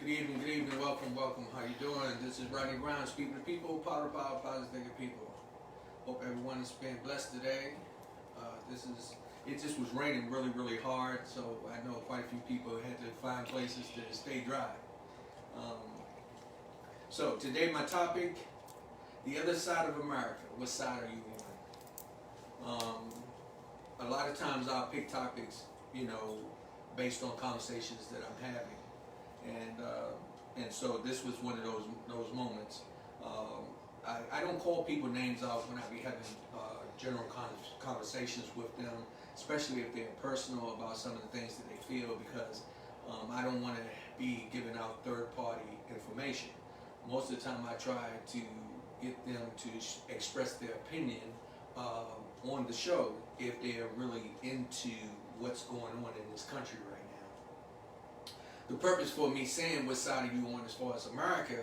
Good evening, welcome. How you doing? This is Rodney Grimes, People to People, Power, Positive Thinking People. Hope everyone is being blessed today. It just was raining really hard, so I know quite a few people had to find places to stay dry. So today my topic, the other side of America. What side are you on? A lot of times I'll pick topics, based on conversations that I'm having. And so this was one of those moments. I don't call people names out when I be having general conversations with them, especially if they're personal about some of the things that they feel, because I don't want to be giving out third-party information. Most of the time I try to get them to express their opinion on the show if they're really into what's going on in this country right now. The purpose for me saying what side are you on as far as America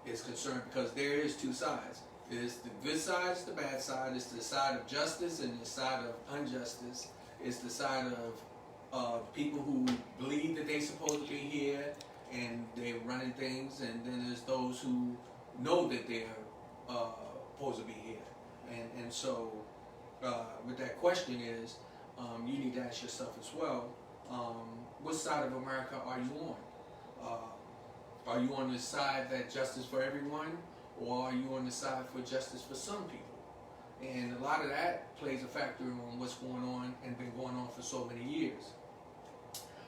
is concerned, because there is two sides. There's the good side, it's the bad side. It's the side of justice and the side of injustice. It's the side of people who believe that they're supposed to be here and they're running things, and then there's those who know that they're supposed to be here. And so with that question is, you need to ask yourself as well, what side of America are you on? Are you on the side that justice for everyone, or are you on the side for justice for some people? And a lot of that plays a factor on what's going on and been going on for so many years.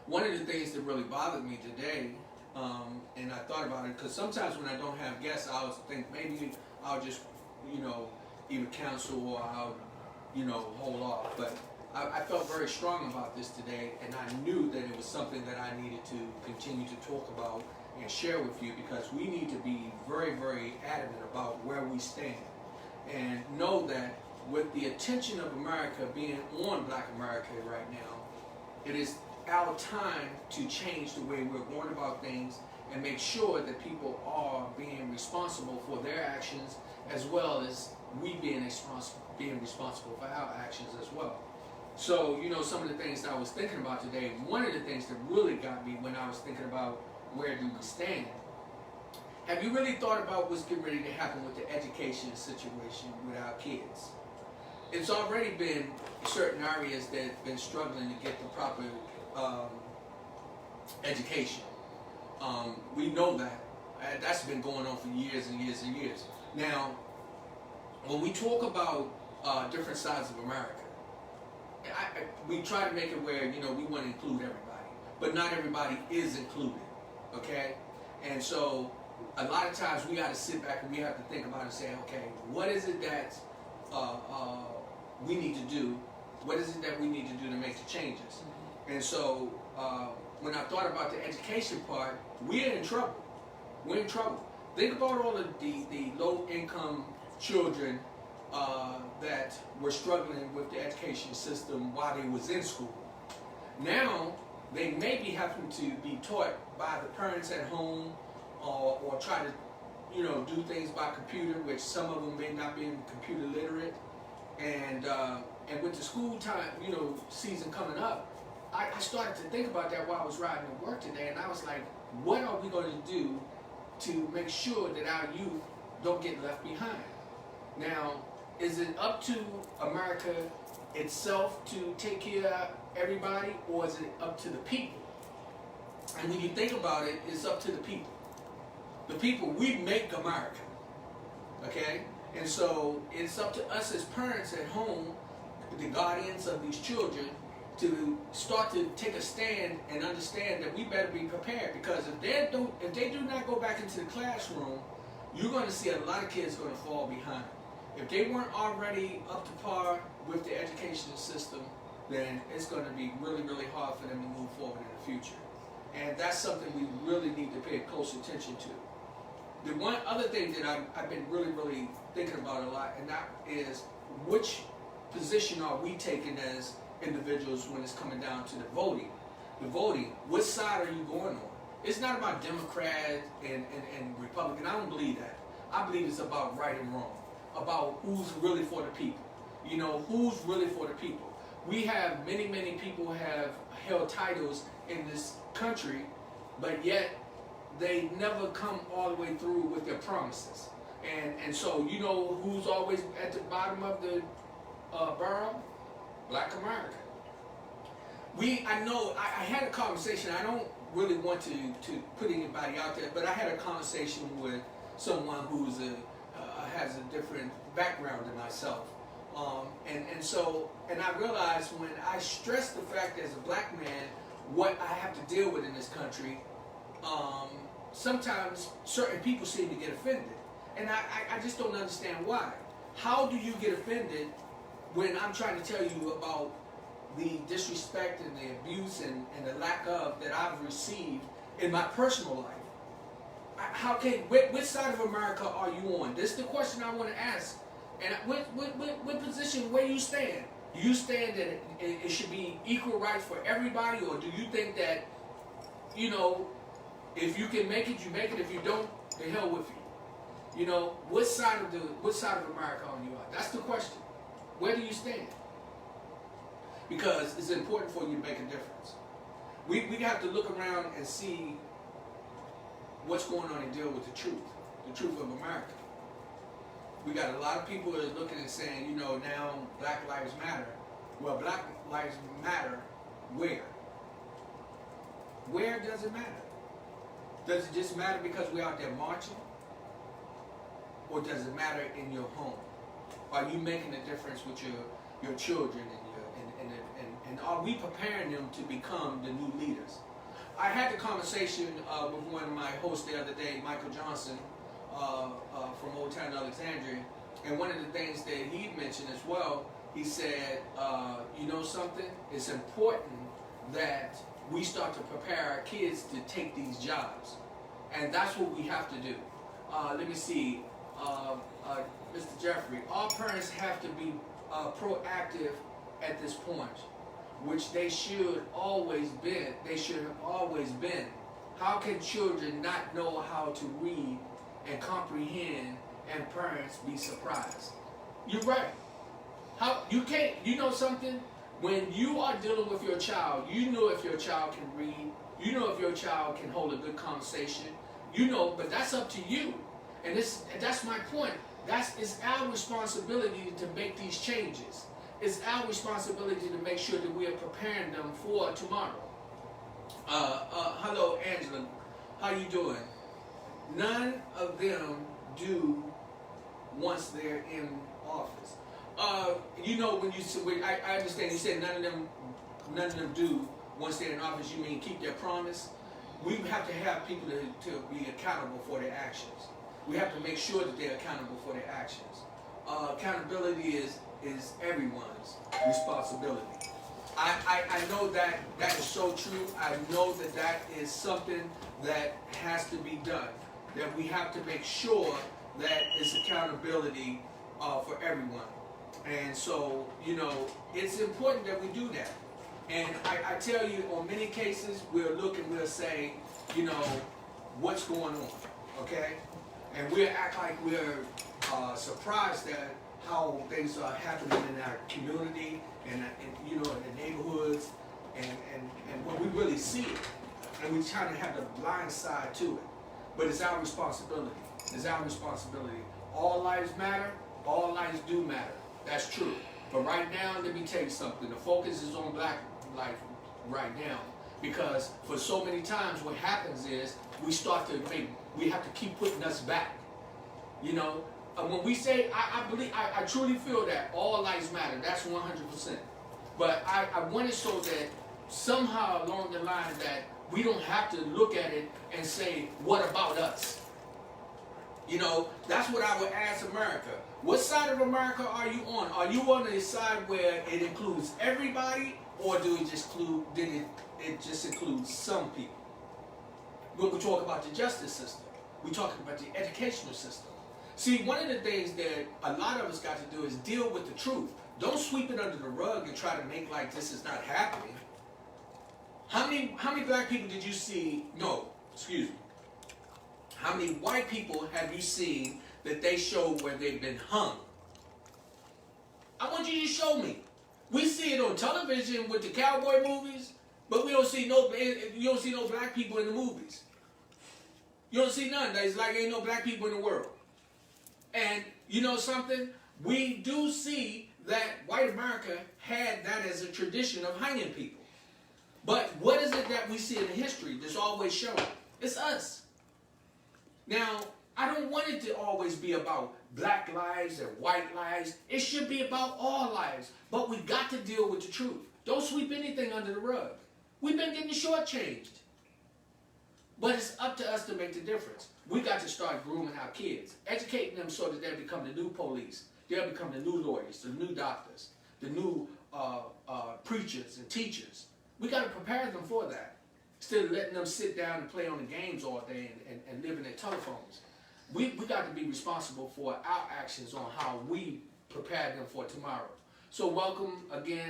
One of the things that really bothered me today, and I thought about it, because sometimes when I don't have guests, I always think maybe I'll just, either cancel or I'll, hold off. But I felt very strong about this today, and I knew that it was something that I needed to continue to talk about and share with you, because we need to be very adamant about where we stand, and know that with the attention of America being on Black America right now, it is our time to change the way we're going about things and make sure that people are being responsible for their actions, as well as we being responsible for our actions as well. So, some of the things that I was thinking about today, one of the things that really got me when I was thinking about where do we stand, have you really thought about what's getting ready to happen with the education situation with our kids? It's already been certain areas that have been struggling to get the proper education. We know that. That's been going on for years and years and years. Now, when we talk about different sides of America, we try to make it where, we want to include everybody. But not everybody is included, okay? And so a lot of times we got to sit back and we have to think about it and say, okay, what is it that we need to do? What is it that we need to do to make the changes? And so when I thought about the education part, we're in trouble. We're in trouble. Think about all of the low-income children that were struggling with the education system while they was in school. Now, they may be having to be taught by the parents at home, or try to, do things by computer, which some of them may not be computer literate. And with the school time, season coming up, I started to think about that while I was riding to work today, and I was like, what are we going to do to make sure that our youth don't get left behind? Now, is it up to America itself to take care of everybody, or is it up to the people? And when you think about it, it's up to the people. The people, we make America, okay? And so it's up to us as parents at home, the guardians of these children, to start to take a stand and understand that we better be prepared, because if they do not go back into the classroom, you're going to see a lot of kids going to fall behind. If they weren't already up to par with the education system, then it's going to be really hard for them to move forward in the future. And that's something we really need to pay close attention to. The one other thing that I've been really thinking about a lot, and that is, which position are we taking as individuals when it's coming down to the voting? The voting, what side are you going on? It's not about Democrat and Republican. I don't believe that. I believe it's about right and wrong, about who's really for the people. Who's really for the people. We have many people have held titles in this country, but yet they never come all the way through with their promises. And so, you know who's always at the bottom of the barrel? Black America. I had a conversation. I don't really want to put anybody out there, but I had a conversation with someone who's has a different background than myself. And I realized when I stress the fact as a black man what I have to deal with in this country, sometimes certain people seem to get offended. And I just don't understand why. How do you get offended when I'm trying to tell you about the disrespect and the abuse and the lack of that I've received in my personal life? Which side of America are you on? This is the question I want to ask. And what position, where do you stand? Do you stand that it should be equal rights for everybody, or do you think that, you know, if you can make it, you make it. If you don't, the hell with you. You know, what side of America are you on? That's the question. Where do you stand? Because it's important for you to make a difference. We have to look around and see what's going on and deal with the truth of America. We got a lot of people that are looking and saying, you know, now Black Lives Matter. Well, Black Lives Matter where? Where does it matter? Does it just matter because we're out there marching? Or does it matter in your home? Are you making a difference with your children and are we preparing them to become the new leaders? I had the conversation with one of my hosts the other day, Michael Johnson, from Old Town Alexandria, and one of the things that he mentioned as well, he said, you know something? It's important that we start to prepare our kids to take these jobs, and that's what we have to do. Let me see, Mr. Jeffrey, all parents have to be proactive at this point, which they should always been. They should have always been. How can children not know how to read and comprehend, and parents be surprised? You're right. How you can't? You know something? When you are dealing with your child, you know if your child can read. You know if your child can hold a good conversation. You know, but that's up to you. And that's my point. It's our responsibility to make these changes. It's our responsibility to make sure that we are preparing them for tomorrow. Hello, Angela. How you doing? None of them do once they're in office. You know, I understand you said none of them do once they're in office. You mean keep their promise? We have to have people to be accountable for their actions. We have to make sure that they're accountable for their actions. Accountability is everyone's responsibility. I know that is so true. I know that is something that has to be done. That we have to make sure that it's accountability for everyone. And so, you know, it's important that we do that. And I tell you, on many cases, we'll say, you know, what's going on, okay? And we'll act like we're surprised at how things are happening in our community and you know, in the neighborhoods, and when we really see it, and we try to have the blind side to it. But it's our responsibility. It's our responsibility. All lives matter. All lives do matter. That's true. But right now, let me tell you something. The focus is on Black life right now, because for so many times, what happens is we have to keep putting us back. You know, when we say, I truly feel that all lives matter. That's 100%. But I want it so that somehow along the line that we don't have to look at it and say, what about us? You know, that's what I would ask America. What side of America are you on? Are you on the side where it includes everybody, or do it just includes some people? When we talk about the justice system, we talk about the educational system. See, one of the things that a lot of us got to do is deal with the truth. Don't sweep it under the rug and try to make like this is not happening. How many black people did you see? No, excuse me. How many white people have you seen that they showed where they've been hung? I want you to show me. We see it on television with the cowboy movies, but you don't see no black people in the movies. You don't see none. It's like ain't no black people in the world. And you know something? We do see that white America had that as a tradition of hanging people. But what is it that we see in history that's always shown? It's us. Now, I don't want it to always be about black lives and white lives. It should be about all lives. But we got to deal with the truth. Don't sweep anything under the rug. We've been getting shortchanged. But it's up to us to make the difference. We got to start grooming our kids, educating them so that they'll become the new police. They'll become the new lawyers, the new doctors, the new preachers and teachers. We got to prepare them for that. Instead of letting them sit down and play on the games all day and live in their telephones. We got to be responsible for our actions on how we prepare them for tomorrow. So welcome again,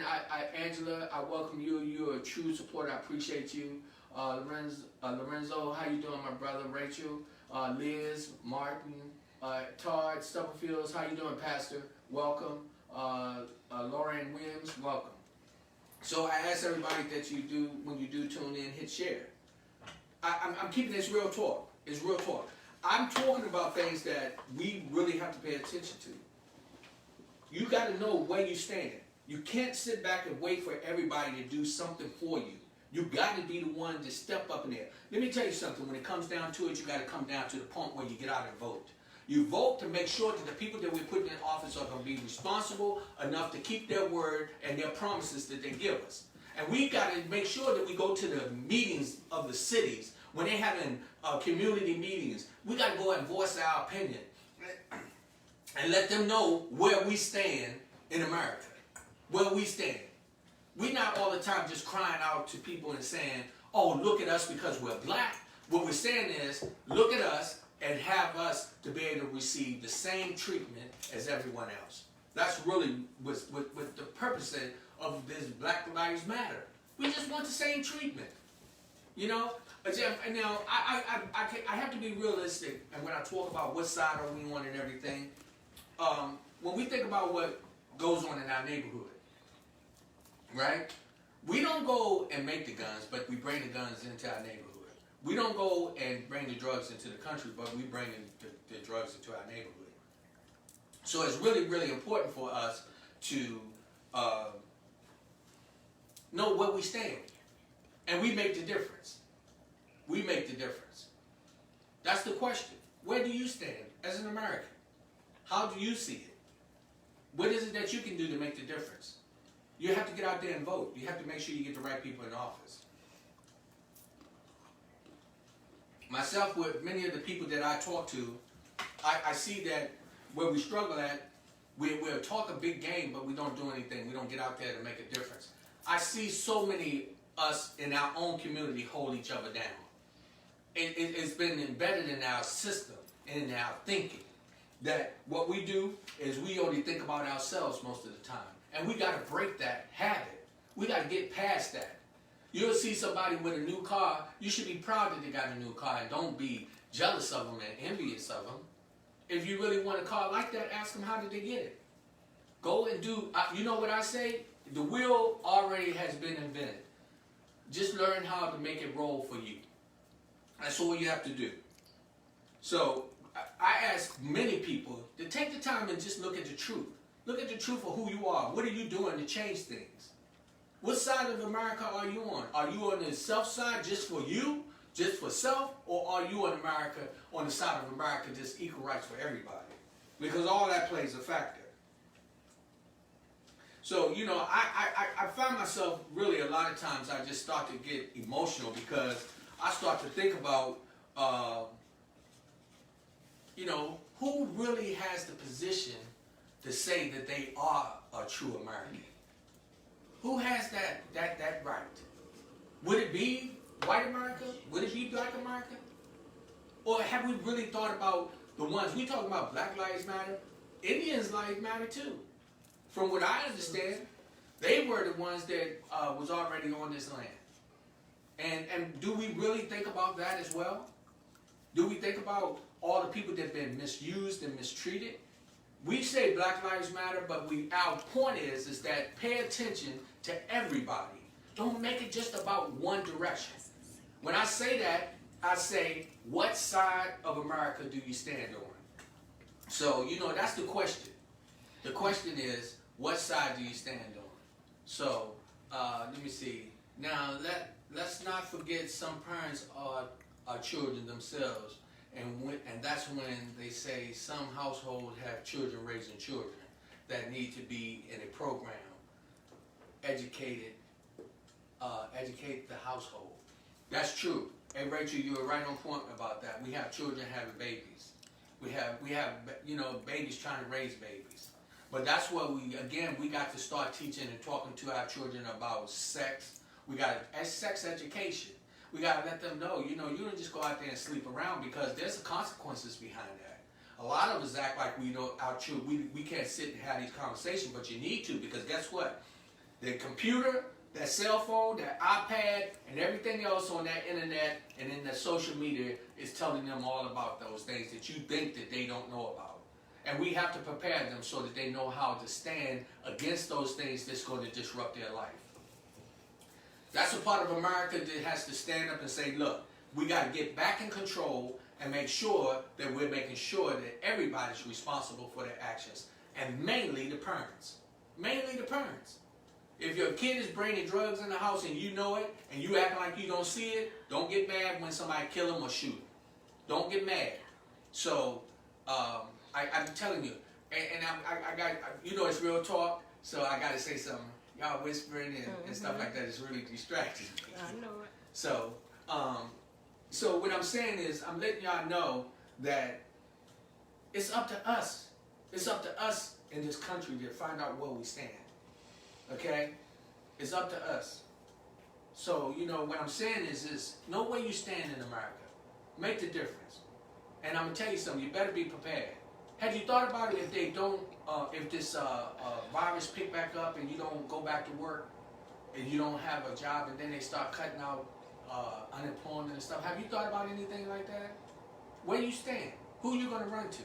Angela. I welcome you. You're a true supporter. I appreciate you. Lorenzo, how you doing, my brother? Rachel, Liz, Martin, Todd, Stubblefields, how you doing, Pastor? Welcome. Lauren Williams, welcome. So I ask everybody that you do, when you do tune in, hit share. I'm keeping this real talk. It's real talk. I'm talking about things that we really have to pay attention to. You got to know where you stand. You can't sit back and wait for everybody to do something for you. You got to be the one to step up in there. Let me tell you something. When it comes down to it, you got to come down to the point where you get out and vote. You vote to make sure that the people that we're putting in office are going to be responsible enough to keep their word and their promises that they give us. And we got to make sure that we go to the meetings of the cities. When they're having community meetings, we got to go and voice our opinion and let them know where we stand in America, where we stand. We're not all the time just crying out to people and saying, oh, look at us because we're black. What we're saying is, look at us and have us to be able to receive the same treatment as everyone else. That's really what the purpose of this Black Lives Matter. We just want the same treatment. You know? Now, I have to be realistic, and when I talk about what side are we on and everything, when we think about what goes on in our neighborhood, right? We don't go and make the guns, but we bring the guns into our neighborhood. We don't go and bring the drugs into the country, but we bring the drugs into our neighborhood. So it's really, really important for us to know where we stand. And we make the difference. We make the difference. That's the question. Where do you stand as an American? How do you see it? What is it that you can do to make the difference? You have to get out there and vote. You have to make sure you get the right people in office. Myself, with many of the people that I talk to, I see that where we struggle at, we'll talk a big game, but we don't do anything. We don't get out there to make a difference. I see so many us in our own community hold each other down. It's been embedded in our system and in our thinking that what we do is we only think about ourselves most of the time. And we got to break that habit. We got to get past that. You'll see somebody with a new car, you should be proud that they got a new car and don't be jealous of them and envious of them. If you really want a car like that, ask them how did they get it. Go and do, you know what I say? The wheel already has been invented. Just learn how to make it roll for you. That's all you have to do. So I ask many people to take the time and just look at the truth. Look at the truth of who you are. What are you doing to change things? What side of America are you on? Are you on the self side just for you, just for self, or are you in America on the side of America just equal rights for everybody? Because all that plays a factor. So, you know, I find myself really a lot of times I just start to get emotional because I start to think about, you know, who really has the position to say that they are a true American? Who has that right? Would it be white America? Would it be black America? Or have we really thought about the ones, we talking about Black Lives Matter, Indians' lives matter too. From what I understand, they were the ones that was already on this land. And do we really think about that as well? Do we think about all the people that have been misused and mistreated? We say Black Lives Matter, but our point is that pay attention to everybody. Don't make it just about one direction. When I say that, I say, what side of America do you stand on? So, that's the question. The question is, what side do you stand on? So, let me see. Now, let's not forget some parents are children themselves. And that's when they say some households have children raising children that need to be in a program, educate the household. That's true. And Rachel, you were right on point about that. We have children having babies. We have babies trying to raise babies. But that's what we got to start teaching and talking to our children about sex. We got sex education. We got to let them know, you don't just go out there and sleep around, because there's consequences behind that. A lot of us act like we know our children. We can't sit and have these conversations, but you need to, because guess what? The computer, that cell phone, that iPad, and everything else on that internet and in the social media is telling them all about those things that you think that they don't know about. And we have to prepare them so that they know how to stand against those things that's going to disrupt their life. That's a part of America that has to stand up and say, look, we got to get back in control and make sure that we're making sure that everybody's responsible for their actions, and mainly the parents. Mainly the parents. If your kid is bringing drugs in the house and you know it, and you acting like you don't see it, don't get mad when somebody kill them or shoot them. Don't get mad. So, I'm telling you, and I got, it's real talk, so I got to say something. Y'all whispering and stuff like that is really distracting. I know it. So what I'm saying is, I'm letting y'all know that it's up to us. It's up to us in this country to find out where we stand. Okay? It's up to us. So, what I'm saying is know where you stand in America. Make the difference. And I'm going to tell you something, you better be prepared. Have you thought about it if they don't, if this virus pick back up and you don't go back to work and you don't have a job, and then they start cutting out unemployment and stuff? Have you thought about anything like that? Where you stand? Who you going to run to?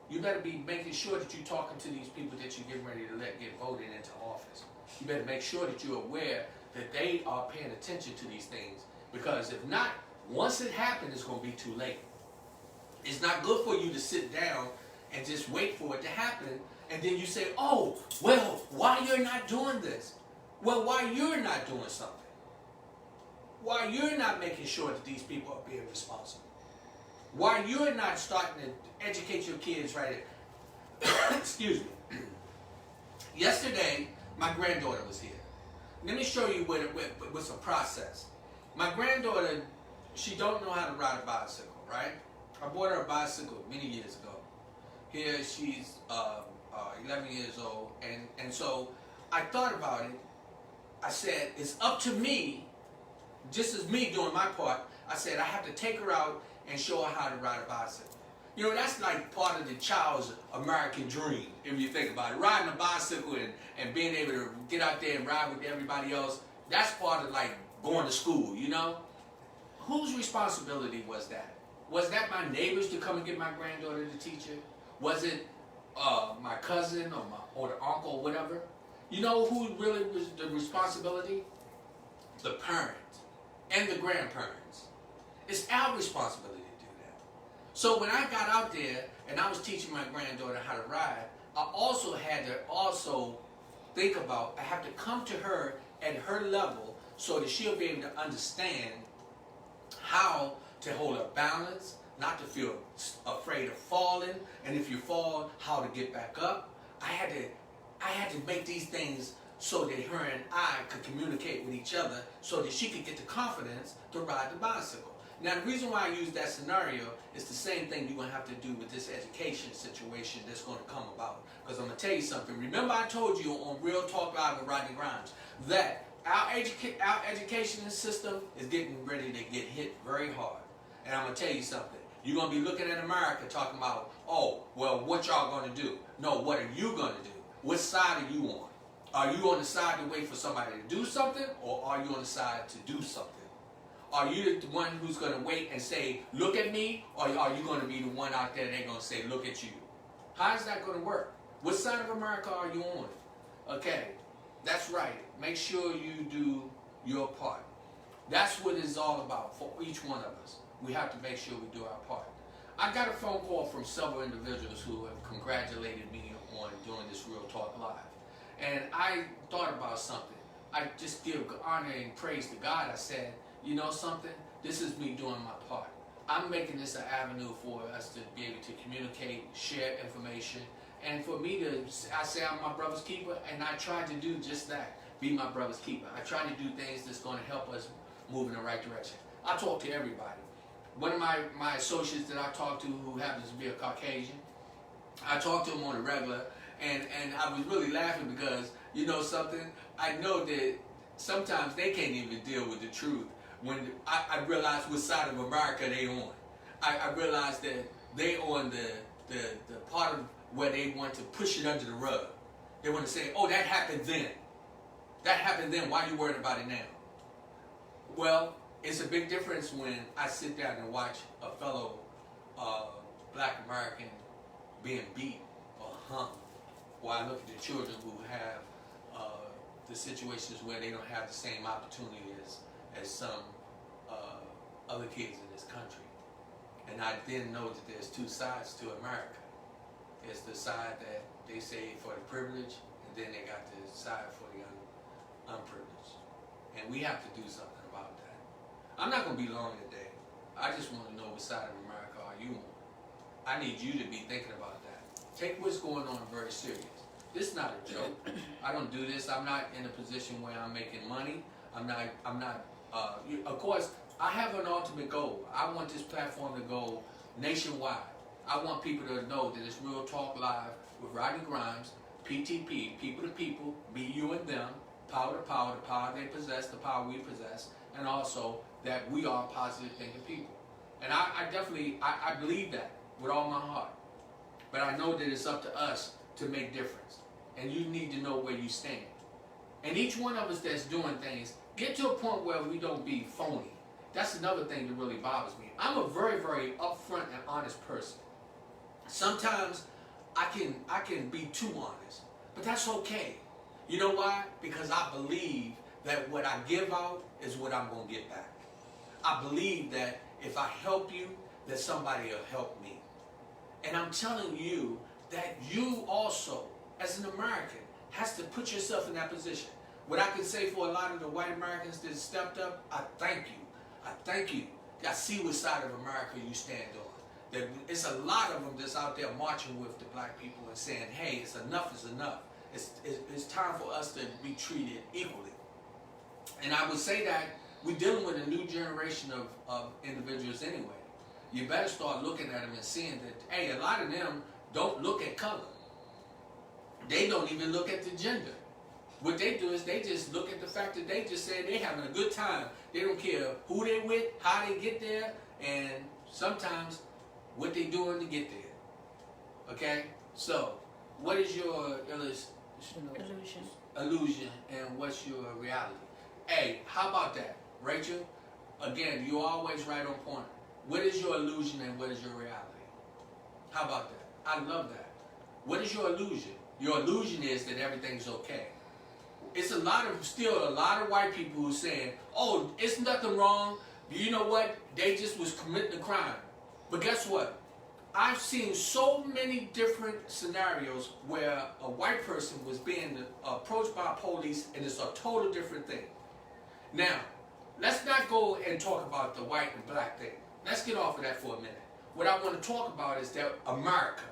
You better be making sure that you're talking to these people that you're getting ready to let get voted into office. You better make sure that you're aware that they are paying attention to these things, because if not, once it happens, it's going to be too late. It's not good for you to sit down and just wait for it to happen, and then you say, oh, well, why you're not doing this? Well, why you're not doing something? Why you're not making sure that these people are being responsible? Why you're not starting to educate your kids right now? Excuse me. Yesterday, my granddaughter was here. Let me show you what's a process. My granddaughter, she don't know how to ride a bicycle, right? I bought her a bicycle many years ago. Here she's 11 years old, and so I thought about it. I said, it's up to me, just as me doing my part. I said, I have to take her out and show her how to ride a bicycle. That's like part of the child's American dream, if you think about it. Riding a bicycle and being able to get out there and ride with everybody else, that's part of like going to school, Whose responsibility was that? Was that my neighbors to come and get my granddaughter to teach her? Was it my cousin or the uncle or whatever? You know who really was the responsibility? The parents and the grandparents. It's our responsibility to do that. So when I got out there and I was teaching my granddaughter how to ride, I also had to think about, I have to come to her at her level so that she'll be able to understand how to hold her balance, not to feel afraid of falling, and if you fall, how to get back up. I had to make these things so that her and I could communicate with each other so that she could get the confidence to ride the bicycle. Now, the reason why I use that scenario is the same thing you're going to have to do with this education situation that's going to come about. Because I'm going to tell you something. Remember I told you on Real Talk Live with Rodney Grimes that our education system is getting ready to get hit very hard. And I'm going to tell you something. You're going to be looking at America talking about, oh, well, what y'all going to do? No, what are you going to do? What side are you on? Are you on the side to wait for somebody to do something, or are you on the side to do something? Are you the one who's going to wait and say, look at me, or are you going to be the one out there they're going to say, look at you? How is that going to work? What side of America are you on? Okay, that's right. Make sure you do your part. That's what it's all about for each one of us. we have to make sure we do our part. I got a phone call from several individuals who have congratulated me on doing this Real Talk Live. And I thought about something. I just give honor and praise to God. I said, you know something? This is me doing my part. I'm making this an avenue for us to be able to communicate, share information, and for me to, I say I'm my brother's keeper, and I try to do just that, be my brother's keeper. I try to do things that's going to help us move in the right direction. I talk to everybody. One of my associates that I talk to who happens to be a Caucasian, I talk to him on a regular, and I was really laughing because, you know something, I know that sometimes they can't even deal with the truth. When I realize what side of America they on. I realize that they on the part of where they want to push it under the rug. They want to say, oh, that happened then. That happened then, why are you worried about it now? Well, it's a big difference when I sit down and watch a fellow black American being beat or hung, or I look at the children who have the situations where they don't have the same opportunity as some other kids in this country. And I then know that there's two sides to America. There's the side that they say for the privileged, and then they got the side for the unprivileged. And we have to do something about that. I'm not going to be long today. I just want to know what side of America are you on. I need you to be thinking about that. Take what's going on very serious. This is not a joke. I don't do this. I'm not in a position where I'm making money. I'm not. Of course, I have an ultimate goal. I want this platform to go nationwide. I want people to know that it's Real Talk Live with Rodney Grimes, PTP, people to people, me, you, and them, power to power, the power they possess, the power we possess, and also that we are positive thinking people. And I definitely believe that with all my heart. But I know that it's up to us to make difference. And you need to know where you stand. And each one of us that's doing things, get to a point where we don't be phony. That's another thing that really bothers me. I'm a very, very upfront and honest person. Sometimes I can be too honest, but that's okay. You know why? Because I believe that what I give out is what I'm going to get back. I believe that if I help you, that somebody will help me. And I'm telling you that you also, as an American, has to put yourself in that position. What I can say for a lot of the white Americans that stepped up, I thank you. I thank you. I see what side of America you stand on. That it's a lot of them that's out there marching with the black people and saying, hey, it's enough is enough. It's time for us to be treated equally. And I would say that we're dealing with a new generation of individuals anyway. You better start looking at them and seeing that, hey, a lot of them don't look at color. They don't even look at the gender. What they do is they just look at the fact that they just say they're having a good time. They don't care who they're with, how they get there, and sometimes what they're doing to get there. Okay? So, what is your illusion and what's your reality? Hey, how about that? Rachel, again, you're always right on point. What is your illusion and what is your reality? How about that? I love that. What is your illusion? Your illusion is that everything's okay. It's still a lot of white people who are saying, oh, it's nothing wrong. You know what? They just was committing a crime. But guess what? I've seen so many different scenarios where a white person was being approached by police and it's a total different thing. Now, let's not go and talk about the white and black thing. Let's get off of that for a minute. What I want to talk about is that America.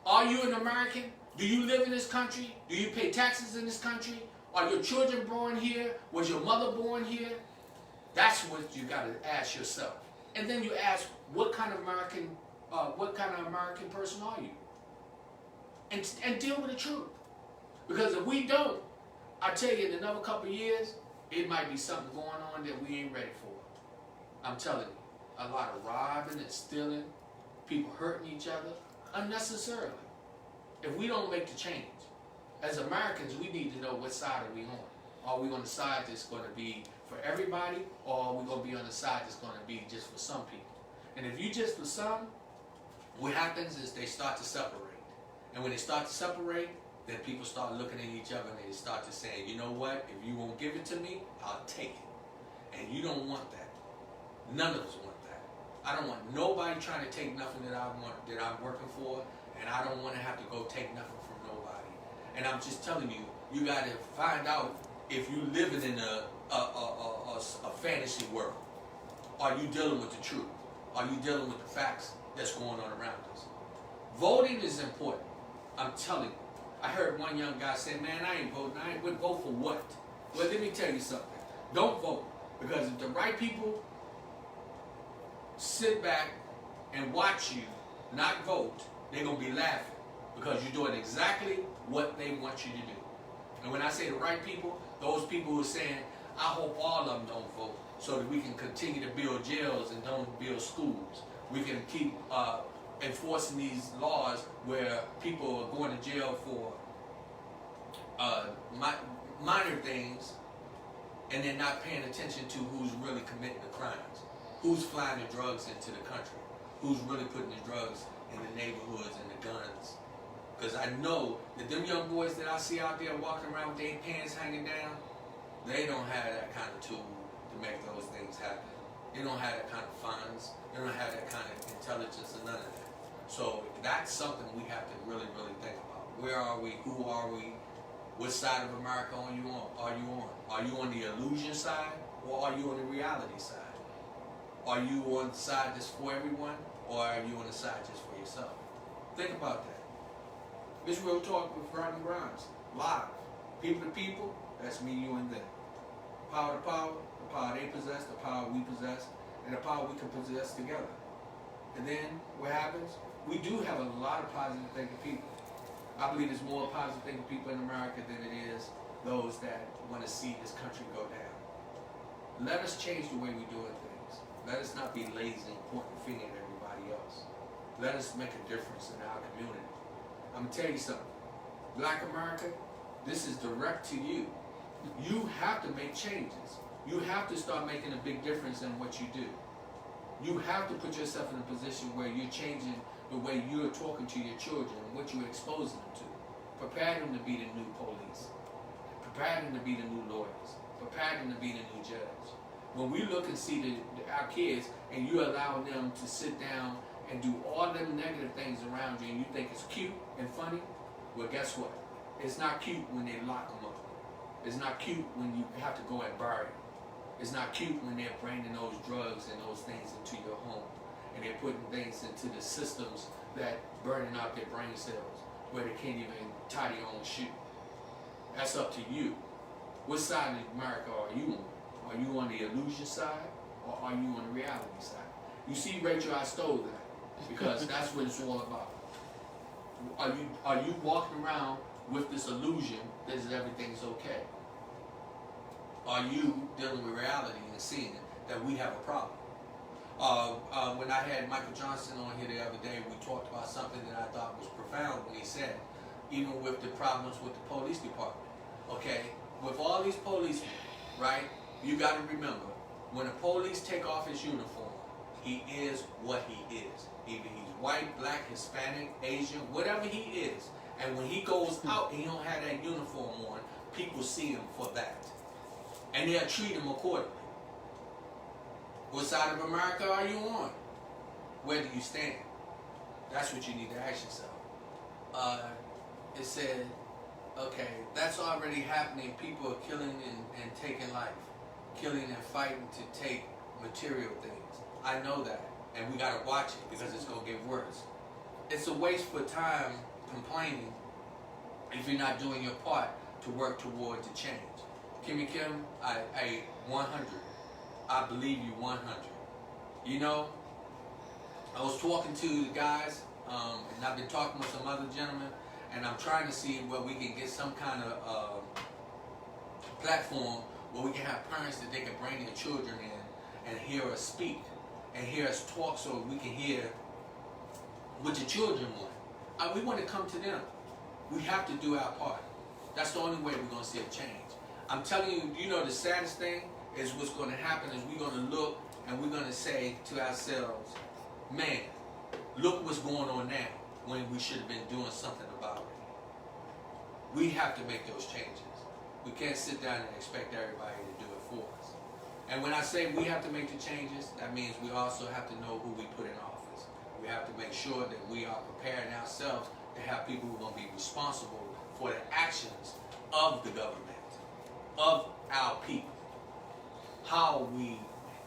Are you an American? Do you live in this country? Do you pay taxes in this country? Are your children born here? Was your mother born here? That's what you got to ask yourself. And then you ask, what kind of American person are you? And deal with the truth. Because if we don't, I tell you, in another couple of years, it might be something going on that we ain't ready for. I'm telling you, a lot of robbing and stealing, people hurting each other unnecessarily. If we don't make the change, as Americans, we need to know what side are we on. Are we on the side that's going to be for everybody, or are we going to be on the side that's going to be just for some people? And if you just for some, what happens is they start to separate. And when they start to separate, then people start looking at each other and they start to say, you know what, if you won't give it to me, I'll take it. And you don't want that. None of us want that. I don't want nobody trying to take nothing that I want, that I'm working for, and I don't want to have to go take nothing from nobody. And I'm just telling you, you got to find out if you living in a fantasy world. Are you dealing with the truth? Are you dealing with the facts that's going on around us? Voting is important. I'm telling you. I heard one young guy say, man, I ain't voting. I would vote for what? Well, let me tell you something. Don't vote. Because if the right people sit back and watch you not vote, they're going to be laughing. Because you're doing exactly what they want you to do. And when I say the right people, those people who are saying, I hope all of them don't vote so that we can continue to build jails and don't build schools. We can keep enforcing these laws where people are going to jail for minor things and they're not paying attention to who's really committing the crimes, who's flying the drugs into the country, who's really putting the drugs in the neighborhoods and the guns. Because I know that them young boys that I see out there walking around with their pants hanging down, they don't have that kind of tool to make those things happen. They don't have that kind of funds. They don't have that kind of intelligence or none of that. So that's something we have to really, really think about. Where are we? Who are we? What side of America are you on? Are you on the illusion side, or are you on the reality side? Are you on the side that's for everyone, or are you on the side just for yourself? Think about that. This Real Talk with Rodney Grimes, live. People to people, that's me, you, and them. Power to power, the power they possess, the power we possess, and the power we can possess together. And then, what happens? We do have a lot of positive thinking people. I believe there's more positive thinking people in America than it is those that want to see this country go down. Let us change the way we're doing things. Let us not be lazy and pointing the finger at everybody else. Let us make a difference in our community. I'm going to tell you something. Black America, this is direct to you. You have to make changes. You have to start making a big difference in what you do. You have to put yourself in a position where you're changing the way you're talking to your children and what you're exposing them to. Prepare them to be the new police. Prepare them to be the new lawyers. Prepare them to be the new judge. When we look and see our kids and you allow them to sit down and do all them negative things around you and you think it's cute and funny, well, guess what? It's not cute when they lock them up. It's not cute when you have to go and bury them. It's not cute when they're bringing those drugs and those things into your home and they're putting things into the systems that burning out their brain cells where they can't even tie their own shoe. That's up to you. What side of America are you on? Are you on the illusion side or are you on the reality side? You see, Rachel, I stole that because that's what it's all about. Are you walking around with this illusion that everything's okay? Are you dealing with reality and seeing that we have a problem? When I had Michael Johnson on here the other day, we talked about something that I thought was profound when he said, even with the problems with the police department, okay, with all these policemen, right, you got to remember, when the police take off his uniform, he is what he is. Either he's white, black, Hispanic, Asian, whatever he is. And when he goes out and he don't have that uniform on, people see him for that. And they'll treat him accordingly. What side of America are you on? Where do you stand? That's what you need to ask yourself. It said, okay, that's already happening. People are killing and taking life. Killing and fighting to take material things. I know that. And we got to watch it because it's going to get worse. It's a waste for time complaining if you're not doing your part to work towards the change. Kimmy Kim, I 100. I believe you 100. You know, I was talking to the guys, and I've been talking with some other gentlemen, and I'm trying to see where we can get some kind of platform where we can have parents that they can bring their children in and hear us speak and hear us talk so we can hear what the children want. We want to come to them. We have to do our part. That's the only way we're going to see a change. I'm telling you, you know, the saddest thing is what's going to happen is we're going to look and we're going to say to ourselves, man, look what's going on now when we should have been doing something about it. We have to make those changes. We can't sit down and expect everybody to do it for us. And when I say we have to make the changes, that means we also have to know who we put in office. We have to make sure that we are preparing ourselves to have people who are going to be responsible for the actions of the government, of our people, how we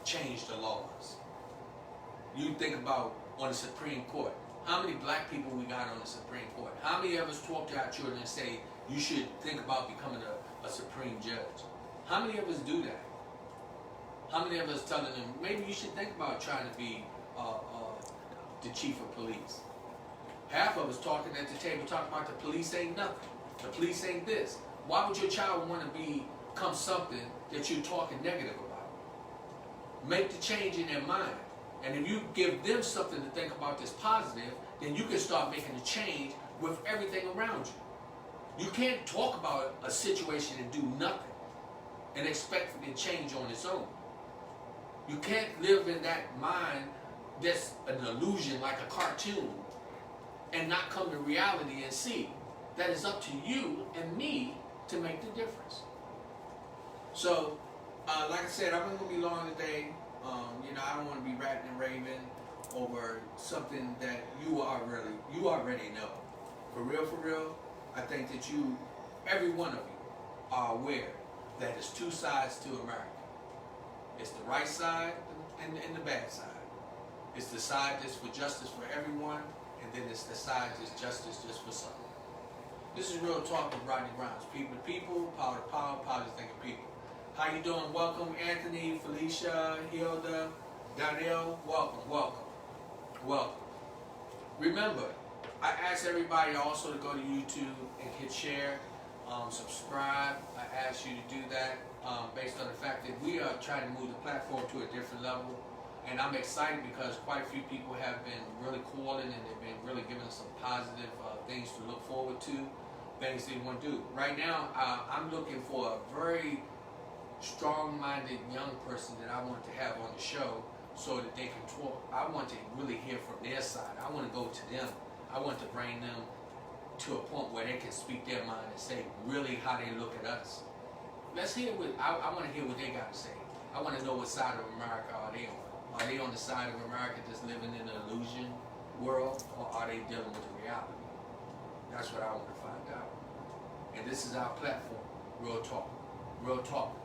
change the laws. You think about on the Supreme Court, how many black people we got on the Supreme Court? How many of us talk to our children and say, you should think about becoming a Supreme Judge? How many of us do that? How many of us telling them, maybe you should think about trying to be the chief of police? Half of us talking at the table talking about the police ain't nothing. The police ain't this. Why would your child want to become something that you're talking negative about? Make the change in their mind. And if you give them something to think about that's positive, then you can start making a change with everything around you. You can't talk about a situation and do nothing and expect it to change on its own. You can't live in that mind that's an illusion like a cartoon and not come to reality and see that it's up to you and me to make the difference. So, like I said, I'm not going to be long today. I don't want to be ranting and raving over something that you already know. For real, I think that every one of you are aware that there's two sides to America. It's the right side and the bad side. It's the side that's for justice for everyone, and then it's the side that's justice just for some. This is Real Talk with Rodney Grimes. People to people, power to power, power to thinking people. How you doing? Welcome, Anthony, Felicia, Hilda, Danielle. Welcome. Remember, I ask everybody also to go to YouTube and hit share, subscribe. I ask you to do that based on the fact that we are trying to move the platform to a different level. And I'm excited because quite a few people have been really calling and they've been really giving us some positive things to look forward to, things they want to do. Right now, I'm looking for a very strong-minded young person that I want to have on the show so that they can talk. I want to really hear from their side. I want to go to them. I want to bring them to a point where they can speak their mind and say really how they look at us. Let's hear what, I want to hear what they got to say. I want to know what side of America are they on. Are they on the side of America that's living in an illusion world, or are they dealing with the reality? That's what I want to find out. And this is our platform, Real Talk. Real Talk.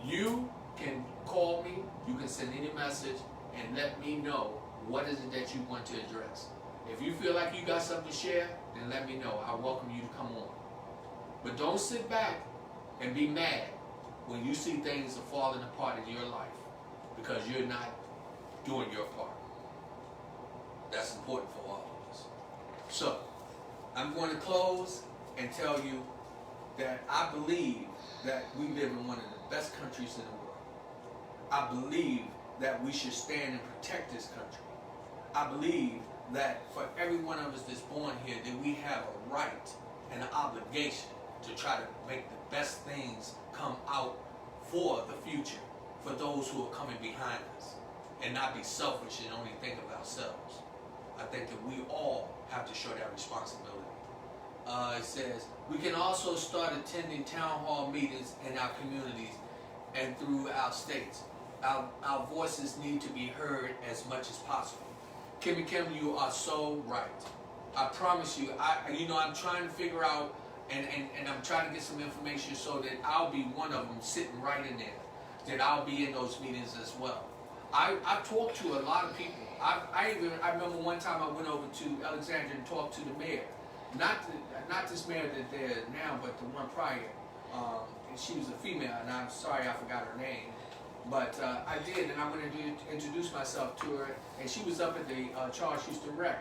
You can call me, you can send any message, and let me know what is it that you want to address. If you feel like you got something to share, then let me know. I welcome you to come on. But don't sit back and be mad when you see things are falling apart in your life because you're not doing your part. That's important for all of us. So, I'm going to close and tell you that I believe that we live in one of the best countries in the world. I believe that we should stand and protect this country. I believe that for every one of us that's born here, that we have a right and an obligation to try to make the best things come out for the future, for those who are coming behind us, and not be selfish and only think of ourselves. I think that we all have to show that responsibility. It says, we can also start attending town hall meetings in our communities and through our states. Our voices need to be heard as much as possible. Kimmy Kim, you are so right. I promise you, I'm trying to figure out and I'm trying to get some information so that I'll be one of them sitting right in there, that I'll be in those meetings as well. I've talked to a lot of people. I remember one time I went over to Alexandria and talked to the mayor. Not this mayor that they're now, but the one prior. She was a female, and I'm sorry I forgot her name. But I did, and I went to introduce myself to her, and she was up at the Charles Houston Rec.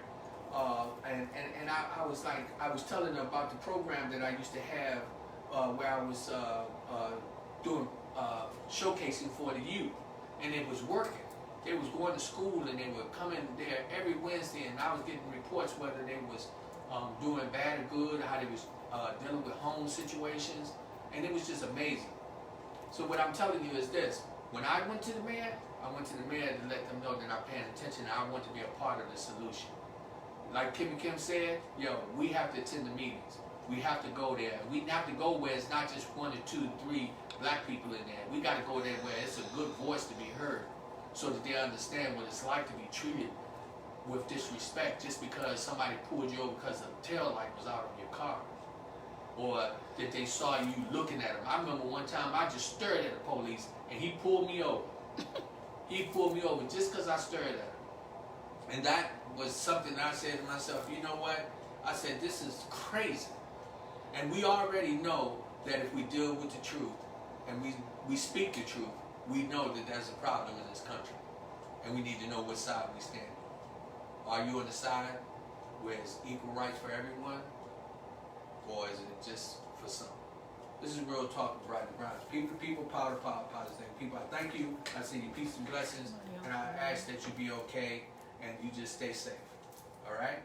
And I was telling her about the program that I used to have where I was doing showcasing for the youth, and it was working. They was going to school and they were coming there every Wednesday, and I was getting reports whether they was doing bad or good, how they was dealing with home situations, and it was just amazing. So what I'm telling you is this: when I went to the mayor to let them know that I'm paying attention and I want to be a part of the solution. Like Kimmy Kim said, we have to attend the meetings. We have to go there. We have to go where it's not just 1 or 2 or 3 black people in there. We got to go there where it's a good voice to be heard, so that they understand what it's like to be treated with disrespect just because somebody pulled you over because the tail light was out of your car, or that they saw you looking at them. I remember one time I just stared at the police and he pulled me over. He pulled me over just because I stared at him. And that was something I said to myself, you know what? I said, this is crazy. And we already know that if we deal with the truth and we speak the truth, we know that there's a problem in this country. And we need to know which side we stand. Are you on the side where it's equal rights for everyone? Or is it just for some? This is Real Talk with Rodney Grimes. People to people, power to power, power to thing. People, I thank you. I send you peace and blessings. And I ask that you be okay and you just stay safe. All right?